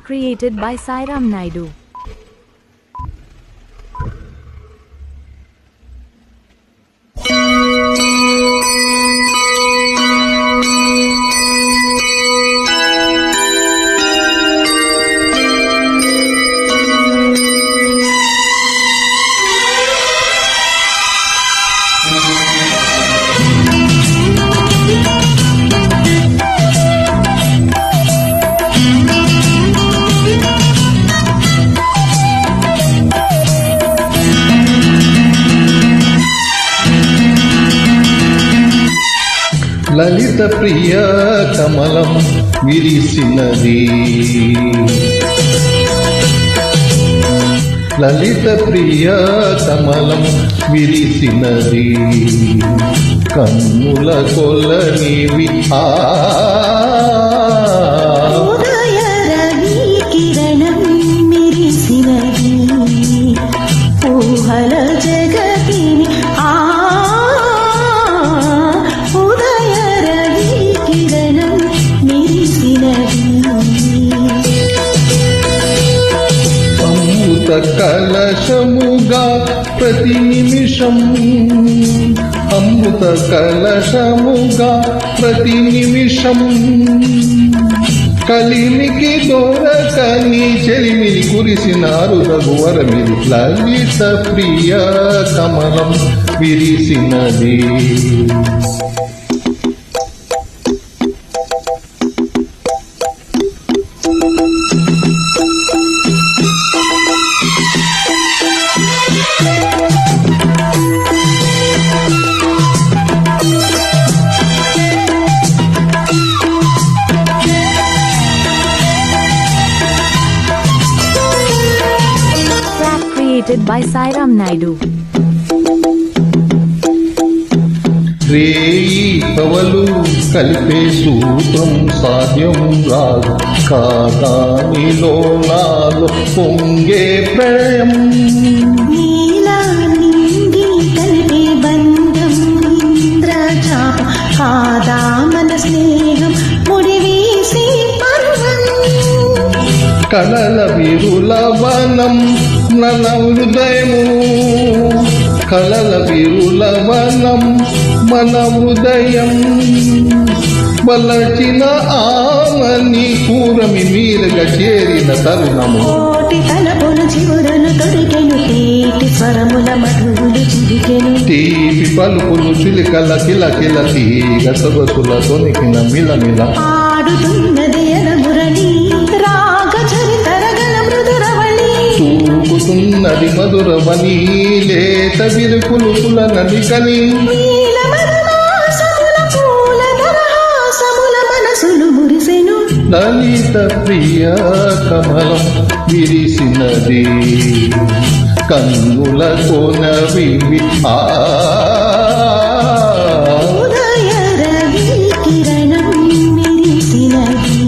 Created by Sairam Naidu. లలిత ప్రియ కమలం విరిసినది, లలిత ప్రియ కమలం విరిసినది, కన్నుల కొలనివి కిరణం మిరిసినది, ఊహల జగతిని అమృత కలశముగా ప్రతి నిమిషం, అమృత కలశముగా ప్రతి నిమిషం, కలిమికి దొరకని చెలిమిని కురిసినారు రఘువరమిది, లలిత ప్రియ కమలం విరిసినది. Created by Sairam Naidu. రేయి కవలు కలిపే సూత్రం సాధ్యం రాదు, కాదానిలో నాలో పొంగే ప్రేమ, నీలా నిండి కలిపే బంధం ఇంద్రజాపం, కాదా మన స్నేహం ముడివేసే పర్వం, కలల విరుల వనం నల హృదయము, కలల విరుల వనం మన హృదయం, వలచిన ఆమని పూరమి మీరగా చేరిన తరుణము, కోటి తలపుల చివురను తొడిగెను, తీటి స్వరముల మధువులు చిరికెను, తీపి పలుపులు చిలికల కిలకిల తీగ సొగసుల తొనికిన మిలమిల, ఆడుతున్నది ఎనమురళి రాగ చరితరగల మృదురవళి, తూగుతున్నది మధురవని లేత విరుకులు కుల నదికని, లలిత ప్రియ కమలం విరిసినది, కన్నుల కొనవి ఉదయ రవి కిరణం మిరిసినది.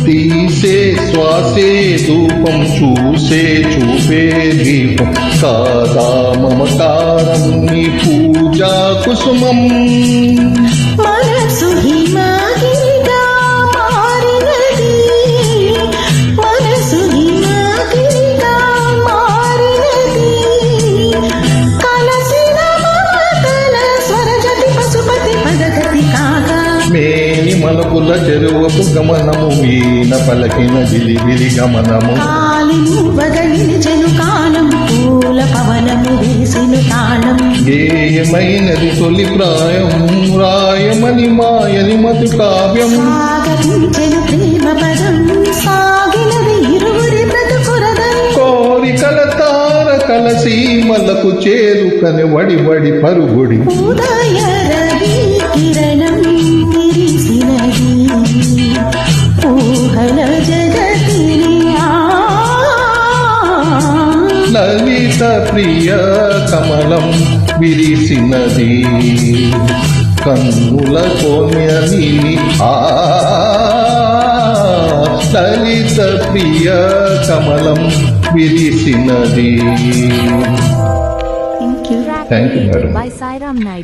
తీసే శ్వాసే ధూపం చూసే చూపే దీపం, కాదా మమకారం నీ పూజా కుసుమం, మనసు హిమగిరిగా మారినది, మనసు హిమగిరిగా మారినది, కలసిన మమతల స్వరజతి పశుపతి పదగతి కాగా, మేని మలపుల చెరువపు గమనము, వీణ పలకిన విలివిలి గమనము, కాలి నువ్వగలిచెను కాలం, పూల పవనము వేసిను తాళం, గేయమైనది తొలి ప్రాయం, రాయమని మాయని మధు కావ్యం, సాగతించెను ప్రేమ పదం, సాగినది ఇరువురి బ్రతుకురదం, కోరికల తారకల సీమలకు కలలకు చేరుకని వడి వడి పరుగుడి ఉదయ రవి కిరణం విరిసినది ఊహల జగతిని లలిత ప్రియ కమలం విరిసినది కన్నుల కోన్యని లలిత ప్రియ కమలం విరిసినది. Thank you Track Thank you, created madam. by Sairam Naidu.